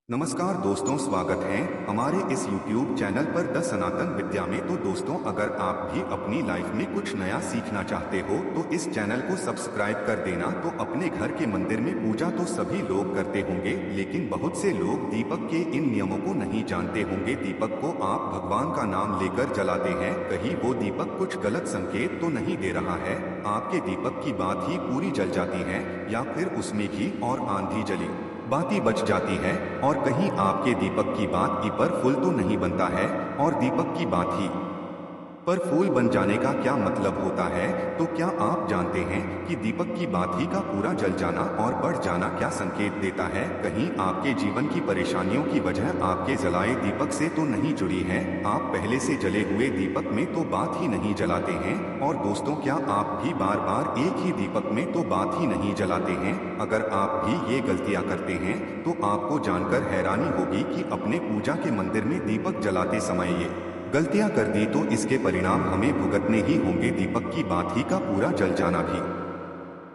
नमस्कार दोस्तों, स्वागत है हमारे इस YouTube चैनल पर द सनातन विद्या में। तो दोस्तों, अगर आप भी अपनी लाइफ में कुछ नया सीखना चाहते हो तो इस चैनल को सब्सक्राइब कर देना। तो अपने घर के मंदिर में पूजा तो सभी लोग करते होंगे, लेकिन बहुत से लोग दीपक के इन नियमों को नहीं जानते होंगे। दीपक को आप भगवान का नाम लेकर जलाते हैं, कहीं वो दीपक कुछ गलत संकेत तो नहीं दे रहा है? आपके दीपक की बात ही पूरी जल जाती है, या फिर उसमें घी और आंधी जली बाती बच जाती है? और कहीं आपके दीपक की बात ही पर फूल तो नहीं बनता है, और दीपक की बात ही पर फूल बन जाने का क्या मतलब होता है? तो क्या आप जानते हैं कि दीपक की बाती का पूरा जल जाना और बढ़ जाना क्या संकेत देता है? कहीं आपके जीवन की परेशानियों की वजह आपके जलाए दीपक से तो नहीं जुड़ी है? आप पहले से जले हुए दीपक में तो बात ही नहीं जलाते हैं? और दोस्तों, क्या आप भी बार बार एक ही दीपक में तो बात ही नहीं जलाते हैं? अगर आप भी ये गलतियां करते हैं तो आपको जानकर हैरानी होगी कि अपने पूजा के मंदिर में दीपक जलाते समय ये गलतियां कर दी तो इसके परिणाम हमें भुगतने ही होंगे। दीपक की बात ही का पूरा जल जाना भी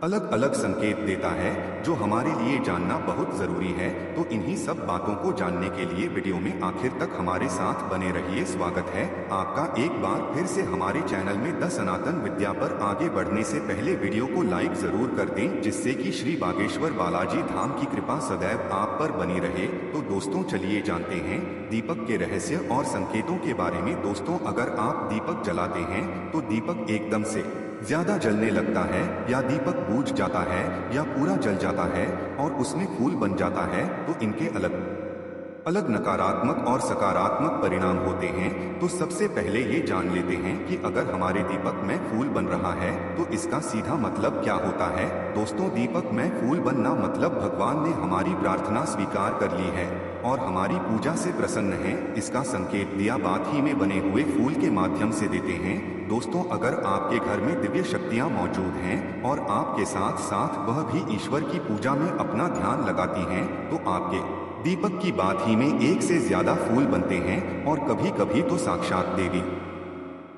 अलग अलग संकेत देता है, जो हमारे लिए जानना बहुत जरूरी है। तो इन्हीं सब बातों को जानने के लिए वीडियो में आखिर तक हमारे साथ बने रहिए। स्वागत है आपका एक बार फिर से हमारे चैनल में द सनातन विद्या पर। आगे बढ़ने से पहले वीडियो को लाइक जरूर कर दें, जिससे कि श्री बागेश्वर बालाजी धाम की कृपा सदैव आप पर बनी रहे। तो दोस्तों, चलिए जानते हैं दीपक के रहस्य और संकेतों के बारे में। दोस्तों, अगर आप दीपक जलाते हैं तो दीपक एकदम से ज्यादा जलने लगता है, या दीपक बुझ जाता है, या पूरा जल जाता है और उसमें फूल बन जाता है, तो इनके अलग अलग नकारात्मक और सकारात्मक परिणाम होते हैं। तो सबसे पहले ये जान लेते हैं कि अगर हमारे दीपक में फूल बन रहा है तो इसका सीधा मतलब क्या होता है। दोस्तों, दीपक में फूल बनना मतलब भगवान ने हमारी प्रार्थना स्वीकार कर ली है और हमारी पूजा से प्रसन्न है। इसका संकेत दिया बात ही में बने हुए फूल के माध्यम से देते हैं। दोस्तों, अगर आपके घर में दिव्य शक्तियां मौजूद हैं और आपके साथ साथ वह भी ईश्वर की पूजा में अपना ध्यान लगाती हैं, तो आपके दीपक की बात ही में एक से ज्यादा फूल बनते हैं, और कभी कभी तो साक्षात देवी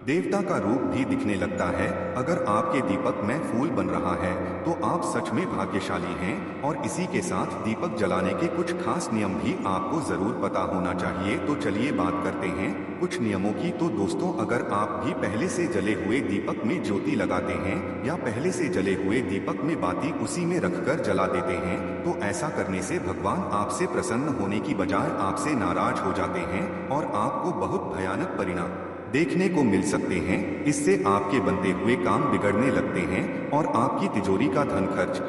देवता का रूप भी दिखने लगता है। अगर आपके दीपक में फूल बन रहा है तो आप सच में भाग्यशाली हैं। और इसी के साथ दीपक जलाने के कुछ खास नियम भी आपको जरूर पता होना चाहिए। तो चलिए बात करते हैं कुछ नियमों की। तो दोस्तों, अगर आप भी पहले से जले हुए दीपक में ज्योति लगाते हैं, या पहले से जले हुए दीपक में बाती उसी में रखकर जला देते हैं, तो ऐसा करने से भगवान आपसे प्रसन्न होने की बजाय आपसे नाराज हो जाते हैं और आपको बहुत भयानक परिणाम देखने को मिल सकते हैं। इससे आपके बनते हुए काम बिगड़ने लगते हैं और आपकी तिजोरी का धन खर्च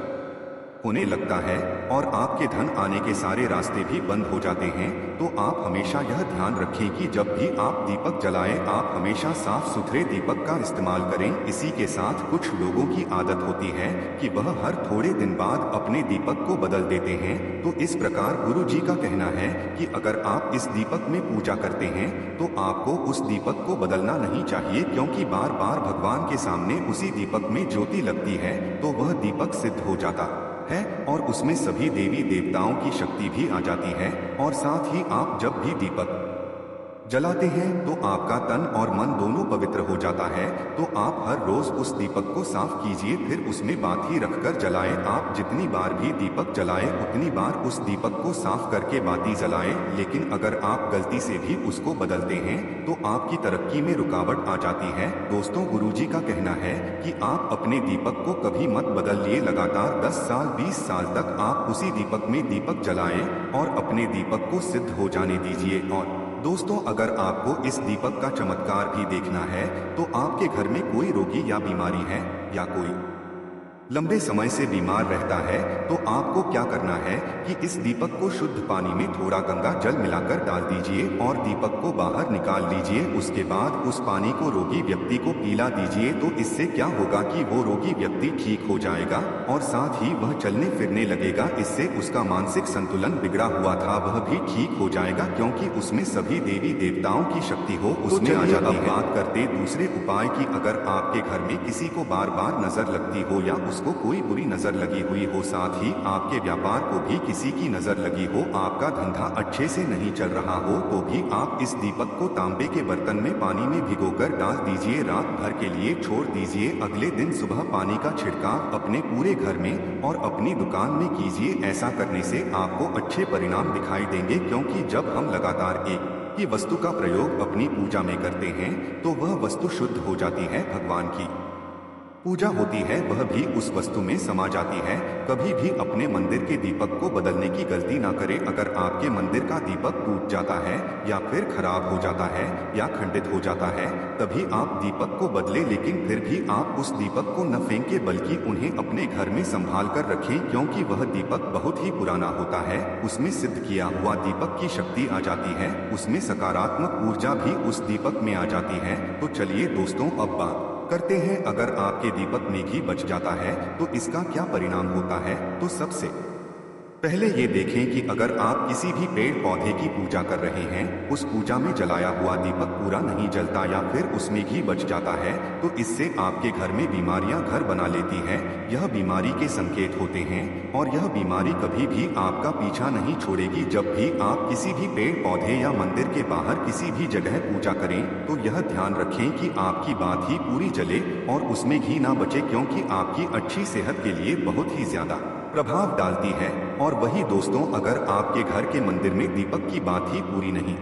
होने लगता है, और आपके धन आने के सारे रास्ते भी बंद हो जाते हैं। तो आप हमेशा यह ध्यान रखें कि जब भी आप दीपक जलाएं, आप हमेशा साफ सुथरे दीपक का इस्तेमाल करें। इसी के साथ कुछ लोगों की आदत होती है कि वह हर थोड़े दिन बाद अपने दीपक को बदल देते हैं। तो इस प्रकार गुरु जी का कहना है कि अगर आप इस दीपक में पूजा करते हैं तो आपको उस दीपक को बदलना नहीं चाहिए, क्योंकि बार बार भगवान के सामने उसी दीपक में ज्योति लगती है तो वह दीपक सिद्ध हो जाता है और उसमें सभी देवी देवताओं की शक्ति भी आ जाती है। और साथ ही आप जब भी दीपक जलाते हैं तो आपका तन और मन दोनों पवित्र हो जाता है। तो आप हर रोज उस दीपक को साफ कीजिए, फिर उसमें बाती रखकर जलाएं। आप जितनी बार भी दीपक जलाएं उतनी बार उस दीपक को साफ करके बाती जलाएं। लेकिन अगर आप गलती से भी उसको बदलते हैं तो आपकी तरक्की में रुकावट आ जाती है। दोस्तों, गुरुजी का कहना है कि आप अपने दीपक को कभी मत बदलिए। लगातार 10 साल 20 साल तक आप उसी दीपक में दीपक जलाएं और अपने दीपक को सिद्ध हो जाने दीजिए। और दोस्तों, अगर आपको इस दीपक का चमत्कार भी देखना है तो आपके घर में कोई रोगी या बीमारी है, या कोई लंबे समय से बीमार रहता है, तो आपको क्या करना है कि इस दीपक को शुद्ध पानी में थोड़ा गंगा जल मिलाकर डाल दीजिए और दीपक को बाहर निकाल लीजिए। उसके बाद उस पानी को रोगी व्यक्ति को पिला दीजिए। तो इससे क्या होगा कि वो रोगी व्यक्ति ठीक हो जाएगा और साथ ही वह चलने फिरने लगेगा। इससे उसका मानसिक संतुलन बिगड़ा हुआ था वह भी ठीक हो जाएगा, क्योंकि उसमें सभी देवी देवताओं की शक्ति हो उसमें आ जाती है। बात करते दूसरे उपाय की। अगर आपके घर में किसी को बार बार नजर लगती हो या उसको कोई बुरी नजर लगी हुई हो, साथ ही आपके व्यापार को भी किसी की नजर लगी हो, आपका धंधा अच्छे से नहीं चल रहा हो, तो भी आप इस दीपक को तांबे के बर्तन में पानी में भिगोकर डाल दीजिए, रात भर के लिए छोड़ दीजिए। अगले दिन सुबह पानी का छिड़काव अपने पूरे घर में और अपनी दुकान में कीजिए। ऐसा करने से आपको अच्छे परिणाम दिखाई देंगे, क्योंकि जब हम लगातार एक ही वस्तु का प्रयोग अपनी पूजा में करते हैं तो वह वस्तु शुद्ध हो जाती है, भगवान की पूजा होती है वह भी उस वस्तु में समा जाती है। कभी भी अपने मंदिर के दीपक को बदलने की गलती ना करें। अगर आपके मंदिर का दीपक टूट जाता है या फिर खराब हो जाता है या खंडित हो जाता है, तभी आप दीपक को बदलें, लेकिन फिर भी आप उस दीपक को न फेंकें बल्कि उन्हें अपने घर में संभाल कर रखें, क्योंकि वह दीपक बहुत ही पुराना होता है। उसमें सिद्ध किया हुआ दीपक की शक्ति आ जाती है, उसमें सकारात्मक ऊर्जा भी उस दीपक में आ जाती है। तो चलिए दोस्तों, अब बात करते हैं, अगर आपके दीपक में घी बच जाता है तो इसका क्या परिणाम होता है। तो सबसे पहले ये देखें कि अगर आप किसी भी पेड़ पौधे की पूजा कर रहे हैं, उस पूजा में जलाया हुआ दीपक पूरा नहीं जलता या फिर उसमें घी बच जाता है, तो इससे आपके घर में बीमारियां घर बना लेती हैं। यह बीमारी के संकेत होते हैं और यह बीमारी कभी भी आपका पीछा नहीं छोड़ेगी। जब भी आप किसी भी पेड़ पौधे या मंदिर के बाहर किसी भी जगह पूजा करें तो यह ध्यान रखें कि आपकी बात ही पूरी जले और उसमें घी ना बचे, क्योंकि आपकी अच्छी सेहत के लिए बहुत ही ज्यादा प्रभाव डालती है। और वही दोस्तों, अगर आपके घर के मंदिर में दीपक की बात ही पूरी नहीं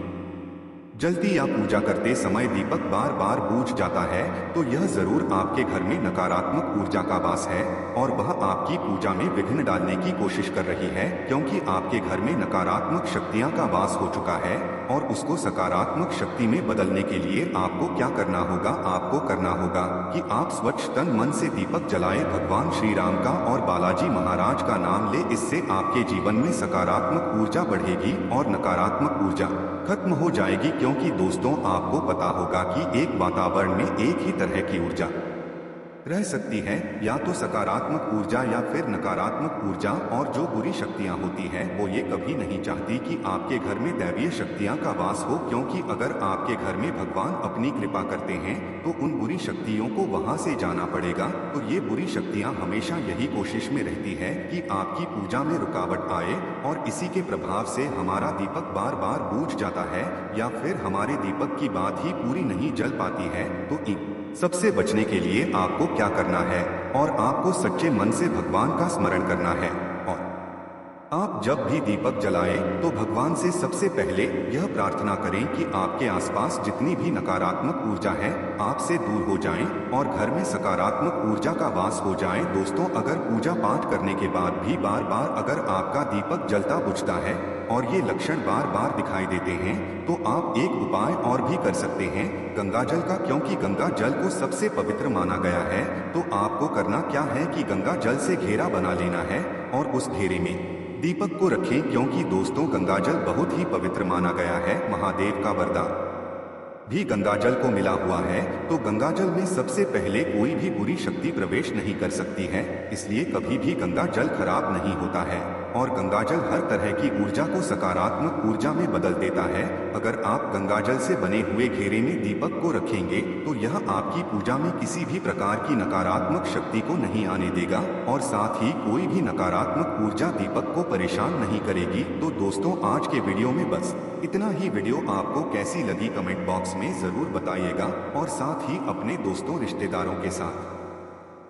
जलती या पूजा करते समय दीपक बार बार बुझ जाता है, तो यह जरूर आपके घर में नकारात्मक ऊर्जा का वास है और वह आपकी पूजा में विघ्न डालने की कोशिश कर रही है, क्योंकि आपके घर में नकारात्मक शक्तियां का वास हो चुका है। और उसको सकारात्मक शक्ति में बदलने के लिए आपको क्या करना होगा? आपको करना होगा कि आप स्वच्छ तन मन से दीपक जलाएं, भगवान श्री राम का और बालाजी महाराज का नाम ले। इससे आपके जीवन में सकारात्मक ऊर्जा बढ़ेगी और नकारात्मक ऊर्जा खत्म हो जाएगी, क्योंकि दोस्तों आपको पता होगा कि एक वातावरण में एक ही तरह की ऊर्जा रह सकती है, या तो सकारात्मक ऊर्जा या फिर नकारात्मक ऊर्जा। और जो बुरी शक्तियां होती हैं वो ये कभी नहीं चाहती कि आपके घर में दैवीय शक्तियां का वास हो, क्योंकि अगर आपके घर में भगवान अपनी कृपा करते हैं तो उन बुरी शक्तियों को वहां से जाना पड़ेगा। तो ये बुरी शक्तियां हमेशा यही कोशिश में रहती है कि आपकी पूजा में रुकावट आए और इसी के प्रभाव से हमारा दीपक बार बार बुझ जाता है या फिर हमारे दीपक की बात ही पूरी नहीं जल पाती है। तो सबसे बचने के लिए आपको क्या करना है? और आपको सच्चे मन से भगवान का स्मरण करना है। और आप जब भी दीपक जलाएं तो भगवान से सबसे पहले यह प्रार्थना करें कि आपके आसपास जितनी भी नकारात्मक ऊर्जा है आपसे दूर हो जाएं और घर में सकारात्मक ऊर्जा का वास हो जाए। दोस्तों, अगर पूजा पाठ करने के बाद भी बार बार अगर आपका दीपक जलता बुझता है और ये लक्षण बार बार दिखाई देते हैं, तो आप एक उपाय और भी कर सकते हैं, गंगा जल का, क्योंकि गंगा जल को सबसे पवित्र माना गया है। तो आपको करना क्या है कि गंगा जल से घेरा बना लेना है और उस घेरे में दीपक को रखें, क्योंकि दोस्तों गंगा जल बहुत ही पवित्र माना गया है। महादेव का वरदान भी गंगा जल को मिला हुआ है। तो गंगा जल में सबसे पहले कोई भी बुरी शक्ति प्रवेश नहीं कर सकती है, इसलिए कभी भी गंगा जल खराब नहीं होता है और गंगा जल हर तरह की ऊर्जा को सकारात्मक ऊर्जा में बदल देता है। अगर आप गंगा जल से बने हुए घेरे में दीपक को रखेंगे तो यह आपकी पूजा में किसी भी प्रकार की नकारात्मक शक्ति को नहीं आने देगा और साथ ही कोई भी नकारात्मक ऊर्जा दीपक को परेशान नहीं करेगी। तो दोस्तों, आज के वीडियो में बस इतना ही। वीडियो आपको कैसी लगी कमेंट बॉक्स में जरूर बताइएगा और साथ ही अपने दोस्तों रिश्तेदारों के साथ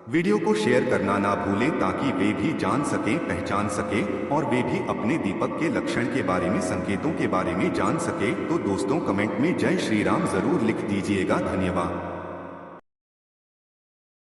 वीडियो को शेयर करना ना भूलें, ताकि वे भी जान सकें, पहचान सकें और वे भी अपने दीपक के लक्षण के बारे में, संकेतों के बारे में जान सके। तो दोस्तों, कमेंट में जय श्री राम जरूर लिख दीजिएगा। धन्यवाद।